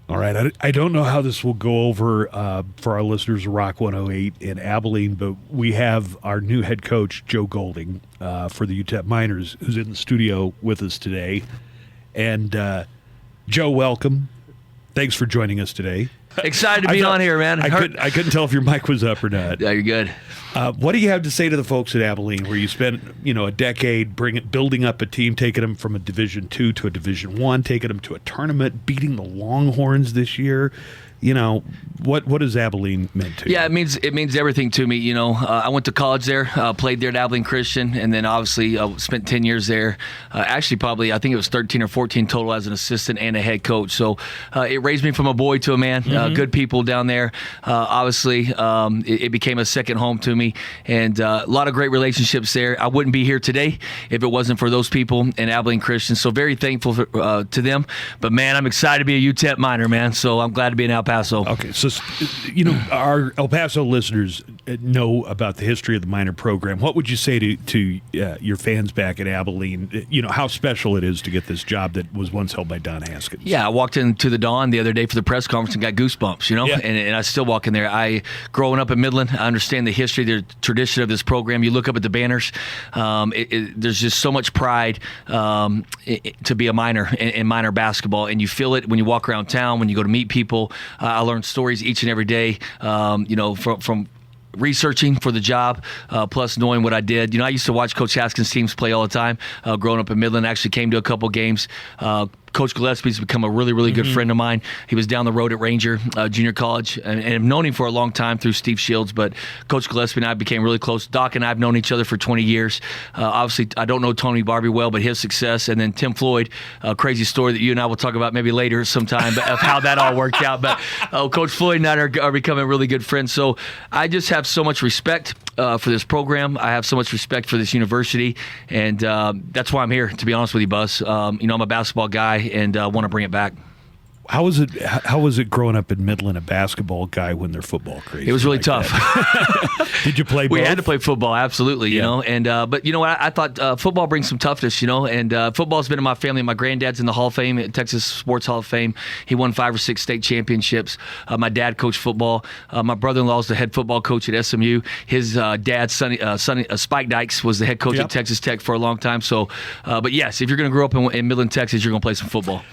All right. I don't know how this will go over for our listeners of Rock 108 in Abilene, but we have our new head coach, Joe Golding, for the UTEP Miners, who's in the studio with us today. And Joe, welcome. Thanks for joining us today. Excited to be on here, man. I couldn't tell if your mic was up or not. Yeah, you're good. What do you have to say to the folks at Abilene, where you spent a decade building up a team, taking them from a Division II to a Division I, taking them to a tournament, beating the Longhorns this year? What does Abilene mean to you? Yeah, it means everything to me. I went to college there, played there at Abilene Christian, and then obviously spent 10 years there. Actually, probably I think it was 13 or 14 total as an assistant and a head coach. So it raised me from a boy to a man. Good people down there. Obviously, it became a second home to me, and a lot of great relationships there. I wouldn't be here today if it wasn't for those people in Abilene Christian. So very thankful to them. But man, I'm excited to be a UTEP Miner, man. So I'm glad to be in El Paso. Okay, so our El Paso listeners know about the history of the minor program. What would you say to your fans back at Abilene? How special it is to get this job that was once held by Don Haskins. Yeah, I walked into the Dawn the other day for the press conference and got goosebumps. Yeah. And I still walk in there. Growing up in Midland, I understand the history, the tradition of this program. You look up at the banners. There's just so much pride to be a Miner in Miner basketball, and you feel it when you walk around town, when you go to meet people. I learn stories each and every day, from researching for the job, plus knowing what I did. I used to watch Coach Haskins' teams play all the time. Growing up in Midland, actually came to a couple games. Coach Gillespie's become a really, really good friend of mine. He was down the road at Ranger Junior College, and I've known him for a long time through Steve Shields, but Coach Gillespie and I became really close. Doc and I have known each other for 20 years. Obviously, I don't know Tony Barbie well, but his success, and then Tim Floyd, a crazy story that you and I will talk about maybe later sometime of how that all worked out. But Coach Floyd and I are becoming really good friends. So I just have so much respect for this program. I have so much respect for this university, and that's why I'm here, to be honest with you, Buzz. I'm a basketball guy, and want to bring it back. How was it growing up in Midland, a basketball guy, when they're football crazy? It was really tough. Did you play both? We had to play football, absolutely, and but I thought football brings some toughness, and football's been in my family. My granddad's in the Hall of Fame, at Texas Sports Hall of Fame. He won 5 or 6 state championships. My dad coached football. My brother-in-law is the head football coach at SMU. His dad, Sonny Spike Dykes, was the head coach at Texas Tech for a long time. So, but yes, if you're going to grow up in Midland, Texas, you're going to play some football.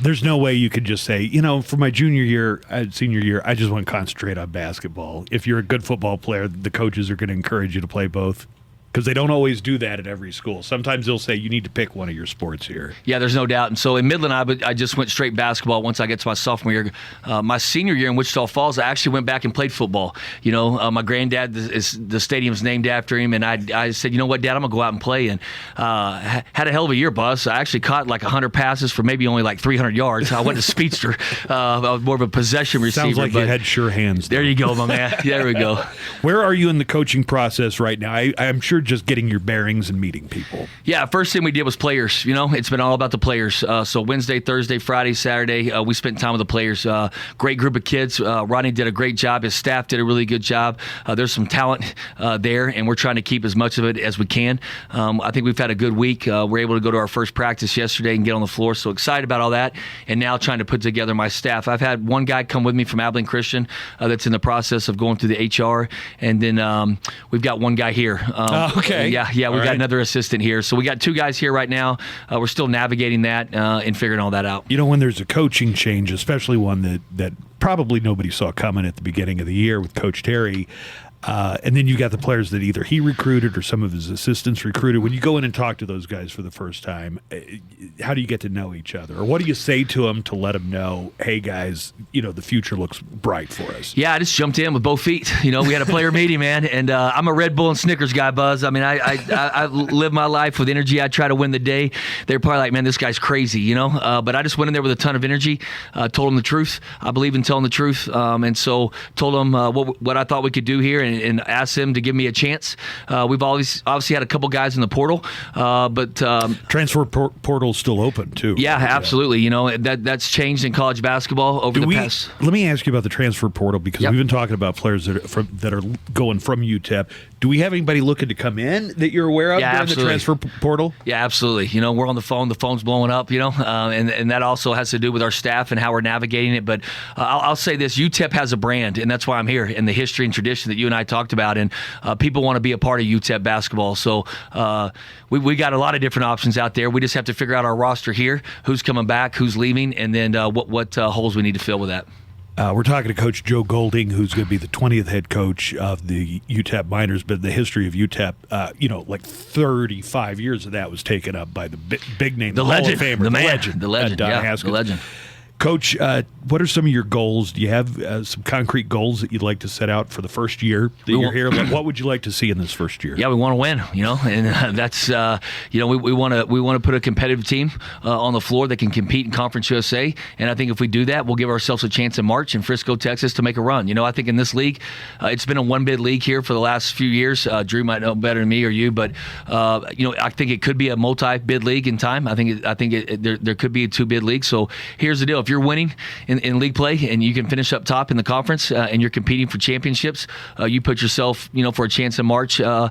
There's no way you could just say, for my senior year, I just want to concentrate on basketball. If you're a good football player, the coaches are going to encourage you to play both. Because they don't always do that at every school. Sometimes they'll say you need to pick one of your sports here. Yeah, there's no doubt. And so in Midland, I just went straight basketball once I get to my sophomore year. My senior year in Wichita Falls, I actually went back and played football. My granddad, the stadium's named after him, and I said, you know what, Dad, I'm going to go out and play. And had a hell of a year, Buzz. I actually caught like 100 passes for maybe only like 300 yards. I wasn't a speedster. I was more of a possession receiver. Sounds like you had sure hands, though. There you go, my man. There we go. Where are you in the coaching process right now? I'm sure just getting your bearings and meeting people. Yeah, first thing we did was players. It's been all about the players. So Wednesday, Thursday, Friday, Saturday, we spent time with the players. Great group of kids. Rodney did a great job. His staff did a really good job. There's some talent there, and we're trying to keep as much of it as we can. I think we've had a good week. We're able to go to our first practice yesterday and get on the floor. So excited about all that, and now trying to put together my staff. I've had one guy come with me from Abilene Christian that's in the process of going through the HR, and then we've got one guy here. Okay. Yeah, we've got another assistant here. So we got 2 guys here right now. We're still navigating that and figuring all that out. When there's a coaching change, especially one that probably nobody saw coming at the beginning of the year with Coach Terry, and then you got the players that either he recruited or some of his assistants recruited. When you go in and talk to those guys for the first time, how do you get to know each other? Or what do you say to them to let them know, hey, guys, the future looks bright for us? Yeah, I just jumped in with both feet. We had a player meeting, man, and I'm a Red Bull and Snickers guy, Buzz. I mean, I live my life with energy. I try to win the day. They're probably like, man, this guy's crazy, but I just went in there with a ton of energy, told them the truth. I believe in telling the truth, and so told them what I thought we could do here. and ask them to give me a chance. We've always obviously had a couple guys in the portal, but transfer portal's still open too. Yeah, absolutely. You know, that's changed in college basketball over the past. Let me ask you about the transfer portal, because we've been talking about players that are going from UTEP. Do we have anybody looking to come in that you're aware of during the transfer portal? Yeah, absolutely. You know, we're on the phone. The phone's blowing up, you know, and that also has to do with our staff and how we're navigating it. But I'll say this, UTEP has a brand, and that's why I'm here, and the history and tradition that you and I talked about. And people want to be a part of UTEP basketball. So we got a lot of different options out there. We just have to figure out our roster here, who's coming back, who's leaving, and then what holes we need to fill with that. We're talking to Coach Joe Golding, who's going to be the 20th head coach of the UTEP Miners. But the history of UTEP, like 35 years of that was taken up by the big name, the legend, Hall of Famer, the legend, the legend. Coach, what are some of your goals? Do you have some concrete goals that you'd like to set out for the first year that you're here? What would you like to see in this first year? Yeah, we want to win, you know, and that's we want to put a competitive team on the floor that can compete in Conference USA, and I think if we do that, we'll give ourselves a chance in March in Frisco, Texas, to make a run. You know, I think in this league, it's been a one-bid league here for the last few years. Drew might know better than me or you, but I think it could be a multi-bid league in time. I think there could be a two-bid league. So here's the deal. If you're winning in league play and you can finish up top in the conference and you're competing for championships, you put yourself, for a chance in March to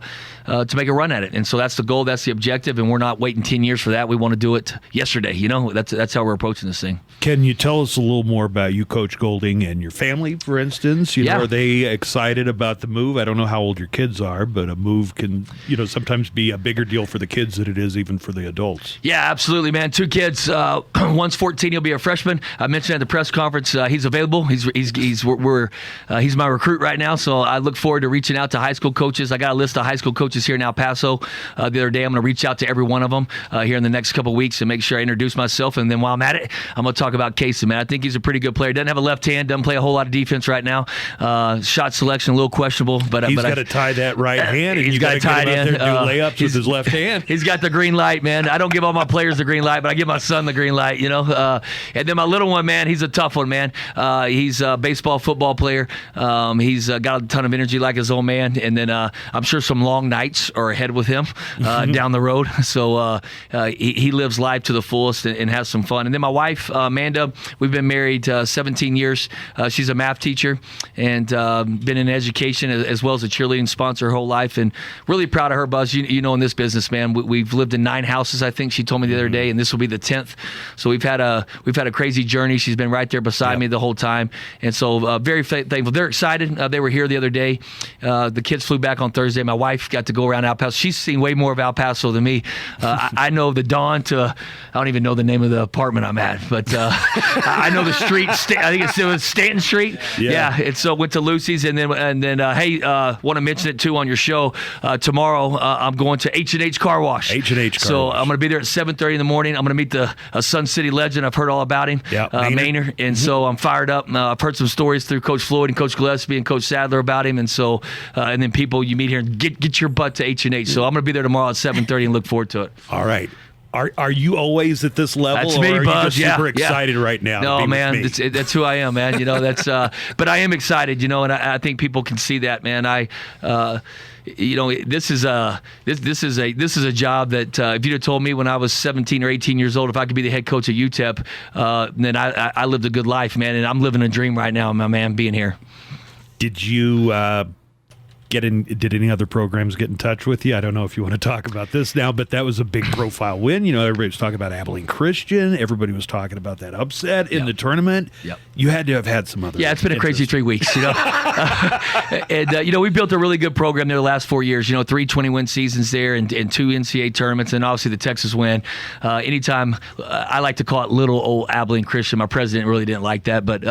make a run at it. And so that's the goal, that's the objective, and we're not waiting 10 years for that. We want to do it yesterday. That's how we're approaching this thing. Can you tell us a little more about you, Coach Golding, and your family, for instance? Are they excited about the move? I don't know how old your kids are, but a move can, sometimes be a bigger deal for the kids than it is even for the adults. Yeah, absolutely, man. 2 kids. One's 14. He'll be a freshman. I mentioned at the press conference, he's available. He's my recruit right now. So I look forward to reaching out to high school coaches. I got a list of high school coaches here in El Paso. The other day, I'm going to reach out to every one of them here in the next couple of weeks and make sure I introduce myself. And then while I'm at it, I'm going to talk about Casey, man. I think he's a pretty good player. Doesn't have a left hand. Doesn't play a whole lot of defense right now. Shot selection a little questionable, but he's got to tie that right hand. And he's got to tie it in. Do layups with his left hand. He's got the green light, man. I don't give all my players the green light, but I give my son the green light. And then my little one, man, he's a tough one, man. He's a baseball, football player. He's got a ton of energy like his old man. And then I'm sure some long nights are ahead with him down the road. So he lives life to the fullest and has some fun. And then my wife, Amanda, we've been married 17 years. She's a math teacher and been in education as well as a cheerleading sponsor her whole life. And really proud of her, Buzz. In this business, man, we've lived in 9 houses, I think she told me the other day, and this will be the 10th. So we've had a crazy journey. She's been right there beside me the whole time. And so very thankful. They're excited. They were here the other day. The kids flew back on Thursday. My wife got to go around El Paso. She's seen way more of El Paso than me. I know the dawn to, I don't even know the name of the apartment I'm at, but I know the street. I think it was Stanton Street. Yeah. And so went to Lucy's, and then hey, want to mention it too on your show. Tomorrow I'm going to H&H Car Wash. H&H Car So Wash. I'm going to be there at 7:30 in the morning. I'm going to meet the Sun City legend. I've heard all about him, Maynard. And so I'm fired up. I've heard some stories through Coach Floyd and Coach Gillespie and Coach Sadler about him. And so, and then people you meet here, get your butt to H&H. So I'm going to be there tomorrow at 7:30 and look forward to it. All right. Are you always at this level? That's me, or are Buzz. You just super excited right now? No, man, that's who I am, man. But I am excited, and I think people can see that, man. This is a job that if you'd have told me when I was 17 or 18 years old if I could be the head coach at UTEP, then I lived a good life, man, and I'm living a dream right now, my man, being here. Did you did any other programs get in touch with you? I don't know if you want to talk about this now, but that was a big profile win. Everybody was talking about Abilene Christian. Everybody was talking about that upset in the tournament. Yep. You had to have had some other. Yeah, it's been a crazy 3 weeks. And we built a really good program there the last 4 years. 3 20-win seasons there and 2 NCAA tournaments, and obviously the Texas win. Anytime I like to call it little old Abilene Christian. My president really didn't like that, but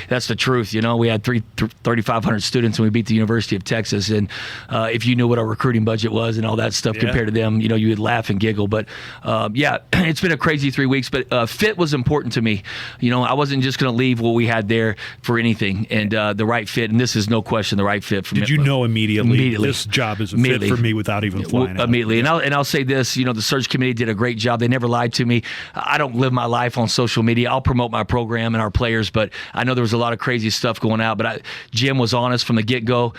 that's the truth. We had 3,500 students, and we beat the University of Texas. And if you knew what our recruiting budget was and all that stuff compared to them, you would laugh and giggle. But it's been a crazy 3 weeks. But fit was important to me. I wasn't just going to leave what we had there for anything. And the right fit, and this is no question the right fit for me. Did you know immediately this job is a fit for me without even flying out? Immediately. And I'll say this, the search committee did a great job. They never lied to me. I don't live my life on social media. I'll promote my program and our players, but I know there was a lot of crazy stuff going out. But Jim was honest from the get-go.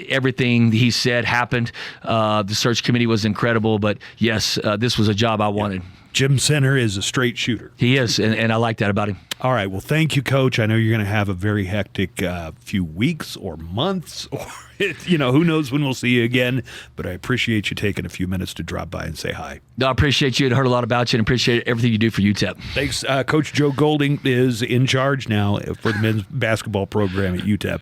everything he said happened. The search committee was incredible, but yes, this was a job I wanted. Jim Center is a straight shooter. He is, and I like that about him. All right. Well, thank you, Coach. I know you're going to have a very hectic few weeks or months, or who knows when we'll see you again. But I appreciate you taking a few minutes to drop by and say hi. No, I appreciate you. I heard a lot about you and appreciate everything you do for UTEP. Thanks. Coach Joe Golding is in charge now for the men's basketball program at UTEP.